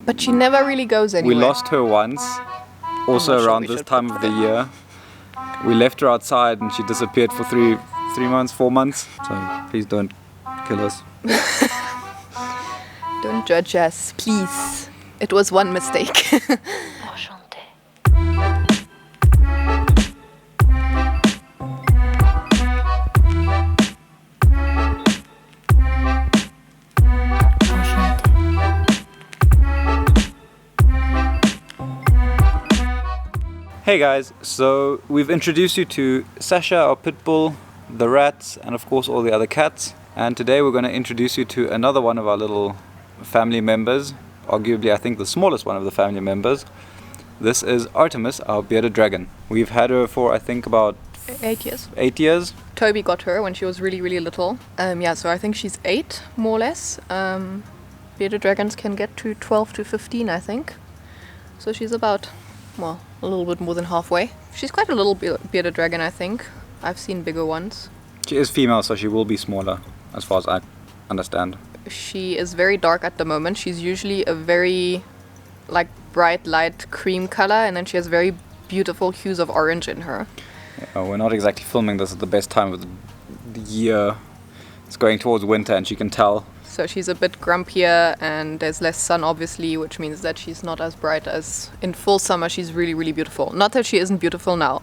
But she never really goes anywhere. We lost her once, also around this time of the year. We left her outside and she disappeared for 3 months, 4 months. So please don't kill us. Don't judge us, please. It was one mistake. Hey guys, so we've introduced you to Sasha, our pit bull, the rats, and of course all the other cats. And today we're going to introduce you to another one of our little family members, arguably I think the smallest one of the family members. This is Artemis, our bearded dragon. We've had her for I think about 8 years. 8 years. Toby got her when she was really, really little. So I think she's 8, more or less. Bearded dragons can get to 12 to 15, I think. So she's about, well, a little bit more than halfway. She's quite a little bearded dragon, I think. I've seen bigger ones. She is female, so she will be smaller, as far as I understand. She is very dark at the moment. She's usually a very, bright light cream color, and then she has very beautiful hues of orange in her. Yeah, we're not exactly filming this at the best time of the year. It's going towards winter, and she can tell. So she's a bit grumpier, and there's less sun, obviously, which means that she's not as bright as in full summer. She's really, really beautiful. Not that she isn't beautiful now.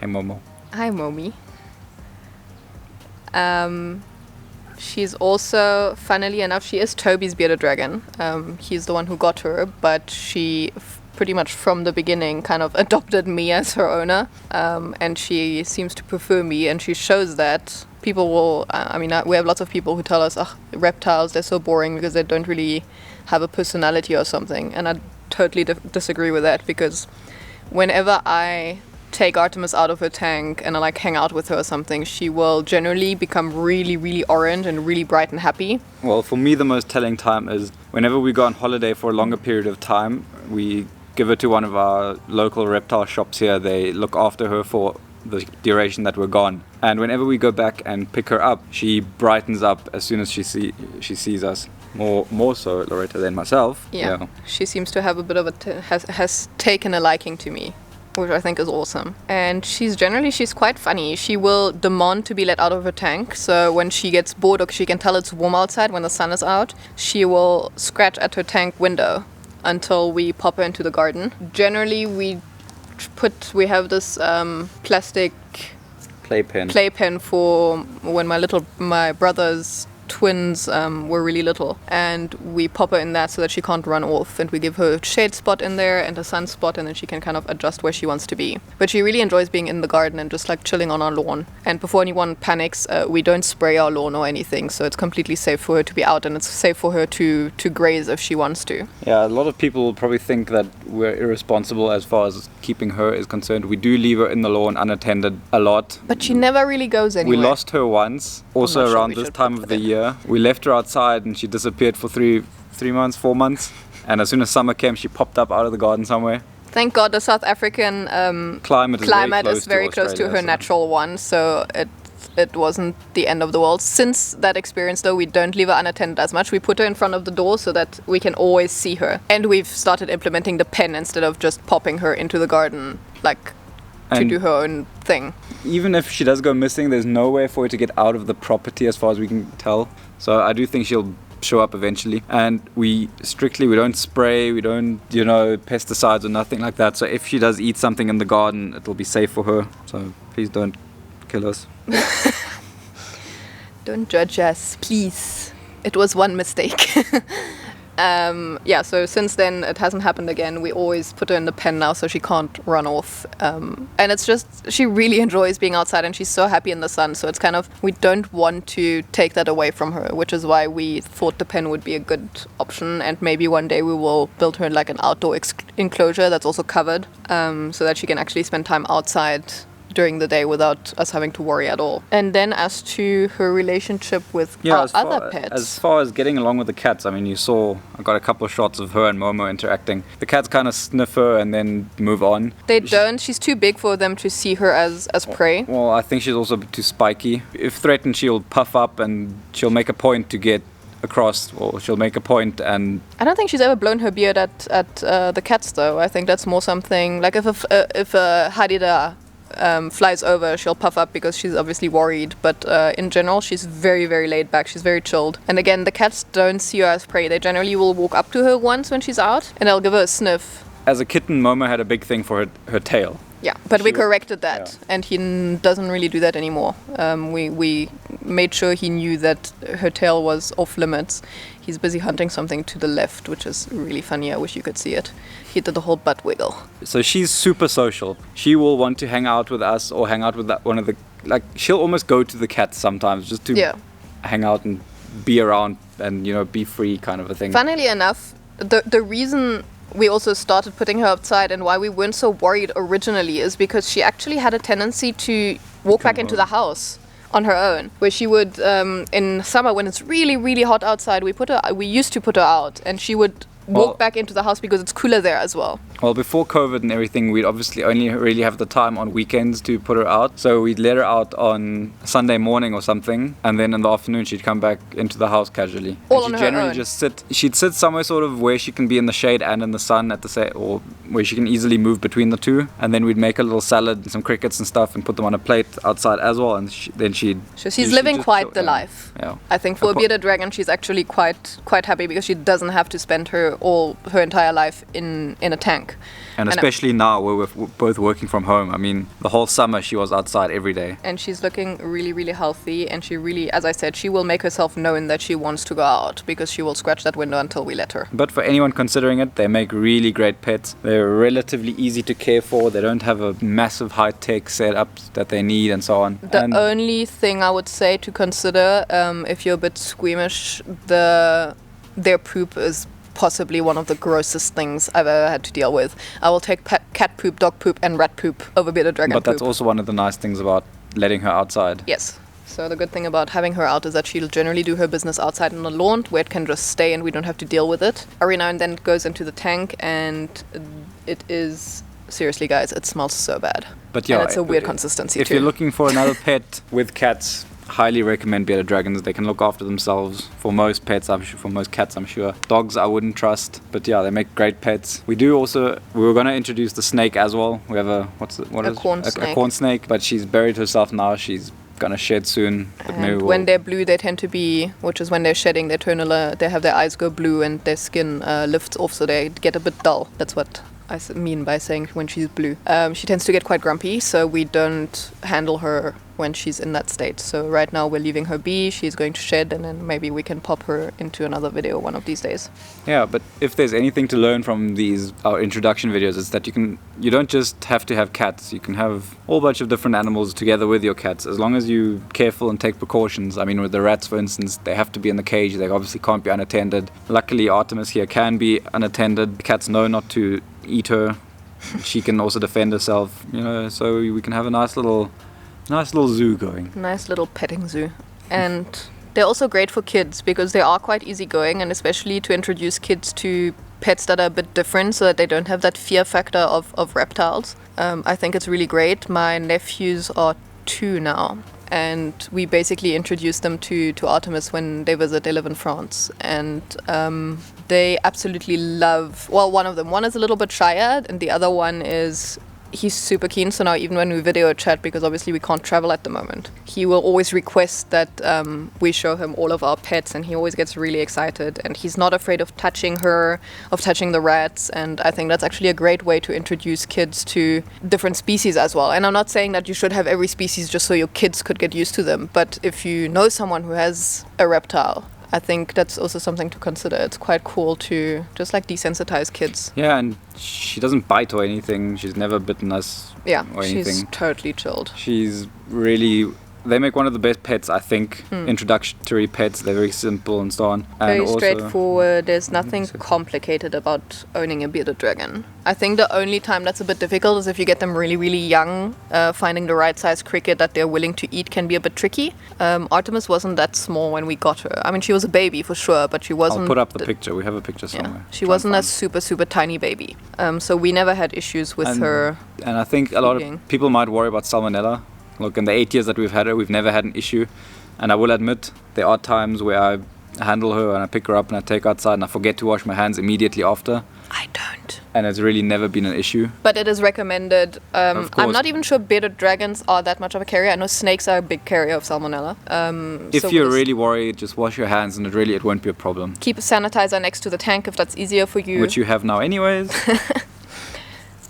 Hey Momo. Hi Momi. She's also, funnily enough, she is Toby's bearded dragon. He's the one who got her, but she pretty much from the beginning kind of adopted me as her owner. And she seems to prefer me, and she shows that. People will, we have lots of people who tell us, reptiles, they're so boring because they don't really have a personality or something. And I totally disagree with that, because whenever I take Artemis out of her tank and I hang out with her or something, she will generally become really, really orange and really bright and happy. Well, for me the most telling time is whenever we go on holiday for a longer period of time, we give her to one of our local reptile shops here. They look after her for the duration that we're gone, and whenever we go back and pick her up, she brightens up as soon as she sees us. More so Loretta than myself. Yeah. She seems to have a bit of has taken a liking to me, which I think is awesome. And she's quite funny. She will demand to be let out of her tank. So when she gets bored or she can tell it's warm outside when the sun is out, she will scratch at her tank window until we pop her into the garden. Generally we have this plastic playpen for when my brother's twins were really little, and we pop her in that so that she can't run off, and we give her a shade spot in there and a sun spot, and then she can kind of adjust where she wants to be. But she really enjoys being in the garden and just chilling on our lawn. And before anyone panics, we don't spray our lawn or anything, so it's completely safe for her to be out, and it's safe for her to graze if she wants to. Yeah, a lot of people will probably think that we're irresponsible as far as keeping her is concerned. We do leave her in the lawn unattended a lot. But she never really goes anywhere. We lost her once, also around this time of the year. We left her outside and she disappeared for 3 months, 4 months. And as soon as summer came, she popped up out of the garden somewhere. Thank God the South African climate is very close to her natural one, so it wasn't the end of the world. Since that experience, though, we don't leave her unattended as much. We put her in front of the door so that we can always see her. And we've started implementing the pen instead of just popping her into the garden, to do her own thing. Even if she does go missing, there's nowhere for her to get out of the property as far as we can tell. So I do think she'll show up eventually. And we don't spray, we don't, pesticides or nothing like that. So if she does eat something in the garden, it'll be safe for her. So please don't kill us. Don't judge us, please. It was one mistake. So since then it hasn't happened again. We always put her in the pen now so she can't run off. And it's just, she really enjoys being outside and she's so happy in the sun. So it's kind of, we don't want to take that away from her, which is why we thought the pen would be a good option. And maybe one day we will build her an outdoor enclosure that's also covered, so that she can actually spend time outside during the day without us having to worry at all. And then as to her relationship with our other pets. As far as getting along with the cats, you saw, I got a couple of shots of her and Momo interacting. The cats kind of sniff her and then move on. They don't. She's too big for them to see her as prey. Well, I think she's also too spiky. If threatened, she'll puff up and she'll make a point to get across, or she'll make a point and... I don't think she's ever blown her beard at the cats, though. I think that's more something like if a hadida flies over, she'll puff up because she's obviously worried. But in general, she's very, very laid back. She's very chilled. And again, the cats don't see her as prey. They generally will walk up to her once when she's out, and they'll give her a sniff. As a kitten, Momo had a big thing for her tail. Yeah, but we corrected that, and he doesn't really do that anymore. We made sure he knew that her tail was off limits. He's busy hunting something to the left, which is really funny. I wish you could see it. He did the whole butt wiggle. So she's super social. She will want to hang out with us or hang out with one of the... Like, she'll almost go to the cats sometimes just to hang out and be around and, you know, be free kind of a thing. Funnily enough, the reason we also started putting her outside and why we weren't so worried originally is because she actually had a tendency to walk back into the house on her own, where she would in summer when it's really, really hot outside, we used to put her out, and she would walk back into the house because it's cooler there as well. Well, before COVID and everything, we'd obviously only really have the time on weekends to put her out. So we'd let her out on Sunday morning or something, and then in the afternoon she'd come back into the house casually. All and on she'd her generally own. just sit. She'd sit somewhere sort of where she can be in the shade and in the sun at the same, or where she can easily move between the two. And then we'd make a little salad and some crickets and stuff and put them on a plate outside as well. And then she'd. So she's living quite the life. Yeah. I think for a bearded dragon, she's actually quite happy because she doesn't have to spend her entire life in a tank. And especially now where we're both working from home. I mean, the whole summer she was outside every day. And she's looking really, really healthy. And she really, as I said, she will make herself known that she wants to go out because she will scratch that window until we let her. But for anyone considering it, they make really great pets. They're relatively easy to care for. They don't have a massive high-tech setup that they need and so on. The only thing I would say to consider, if you're a bit squeamish, their poop is possibly one of the grossest things I've ever had to deal with. I will take cat poop, dog poop, and rat poop over bearded dragon poop. But that's also one of the nice things about letting her outside. Yes. So the good thing about having her out is that she'll generally do her business outside on the lawn where it can just stay and we don't have to deal with it. Every now and then it goes into the tank and it is... Seriously, guys, it smells so bad. But yeah, and it's a weird consistency if too. If you're looking for another pet with cats, highly recommend bearded dragons. They can look after themselves. For most pets, I'm sure, for most cats, I'm sure. Dogs, I wouldn't trust. But yeah, they make great pets. We were going to introduce the snake as well. We have a corn snake. But she's buried herself now. She's gonna shed soon. But and when they're blue, they tend to be, which is when they're shedding, they have their eyes go blue and their skin lifts off, so they get a bit dull. That's what I mean by saying when she's blue. She tends to get quite grumpy, so we don't handle her when she's in that state. So right now we're leaving her be. She's going to shed, and then maybe we can pop her into another video one of these days. Yeah, but if there's anything to learn from our introduction videos, it's that you don't just have to have cats. You can have a whole bunch of different animals together with your cats, as long as you're careful and take precautions. I mean, with the rats, for instance, they have to be in the cage. They obviously can't be unattended. Luckily, Artemis here can be unattended. The cats know not to eat her. She can also defend herself, so we can have a nice little zoo going. Nice little petting zoo. And they're also great for kids because they are quite easygoing, and especially to introduce kids to pets that are a bit different so that they don't have that fear factor of reptiles. I think it's really great. My nephews are 2 now, and we basically introduced them to Artemis when they visit. They live in France, and they absolutely love, one of them. One is a little bit shyer, and the other one he's super keen. So now even when we video chat, because obviously we can't travel at the moment, he will always request that we show him all of our pets, and he always gets really excited, and he's not afraid of touching her, of touching the rats. And I think that's actually a great way to introduce kids to different species as well. And I'm not saying that you should have every species just so your kids could get used to them, but if you know someone who has a reptile, I think that's also something to consider. It's quite cool to just desensitize kids. Yeah, and she doesn't bite or anything. She's never bitten us or anything. She's totally chilled. She's really... They make one of the best pets, I think. Introductory pets. They're very simple and so on. Very and straightforward. There's nothing complicated about owning a bearded dragon. I think the only time that's a bit difficult is if you get them really, really young. Finding the right size cricket that they're willing to eat can be a bit tricky. Artemis wasn't that small when we got her. I mean, she was a baby for sure, but she wasn't... I'll put up the picture. We have a picture somewhere. Yeah, she wasn't a super, super tiny baby. So we never had issues with her. And I think a lot of people might worry about salmonella. Look, in the 8 years that we've had her, we've never had an issue. And I will admit, there are times where I handle her and I pick her up and I take her outside and I forget to wash my hands immediately after. I don't. And it's really never been an issue. But it is recommended. Of course. I'm not even sure bearded dragons are that much of a carrier. I know snakes are a big carrier of salmonella. If you're really worried, just wash your hands and it won't be a problem. Keep a sanitizer next to the tank if that's easier for you. Which you have now anyways.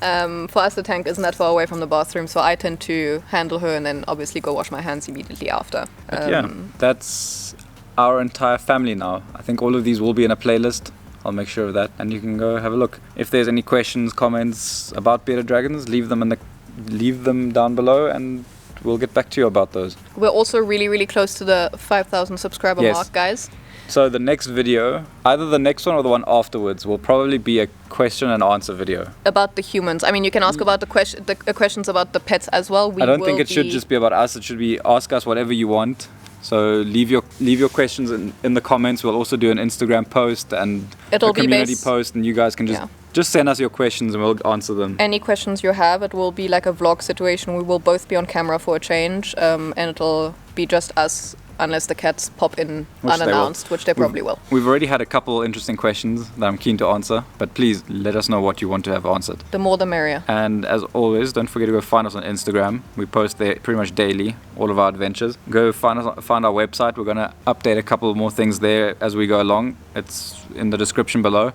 For us, the tank isn't that far away from the bathroom, so I tend to handle her and then obviously go wash my hands immediately after. But yeah, that's our entire family now. I think all of these will be in a playlist. I'll make sure of that, and you can go have a look. If there's any questions, comments about bearded dragons, leave them down below, and we'll get back to you about those. We're also really, really close to the 5,000 subscriber mark, guys. So the next video, either the next one or the one afterwards, will probably be a question and answer video. About the humans. I mean, you can ask about the questions about the pets as well. I don't think it should just be about us. It should be ask us whatever you want. So leave your questions in the comments. We'll also do an Instagram post and a community post, and you guys can just send us your questions and we'll answer them. Any questions you have, it will be like a vlog situation. We will both be on camera for a change, and it'll be just us, unless the cats pop in unannounced, which they probably will. We've already had a couple interesting questions that I'm keen to answer, but please let us know what you want to have answered. The more the merrier. And as always, don't forget to go find us on Instagram. We post there pretty much daily, all of our adventures. Go find our website. We're going to update a couple more things there as we go along. It's in the description below.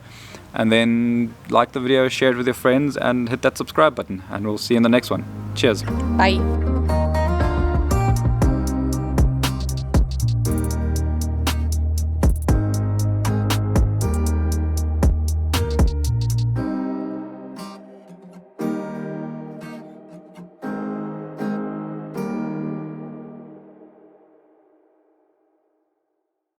And then like the video, share it with your friends, and hit that subscribe button. And we'll see you in the next one. Cheers. Bye.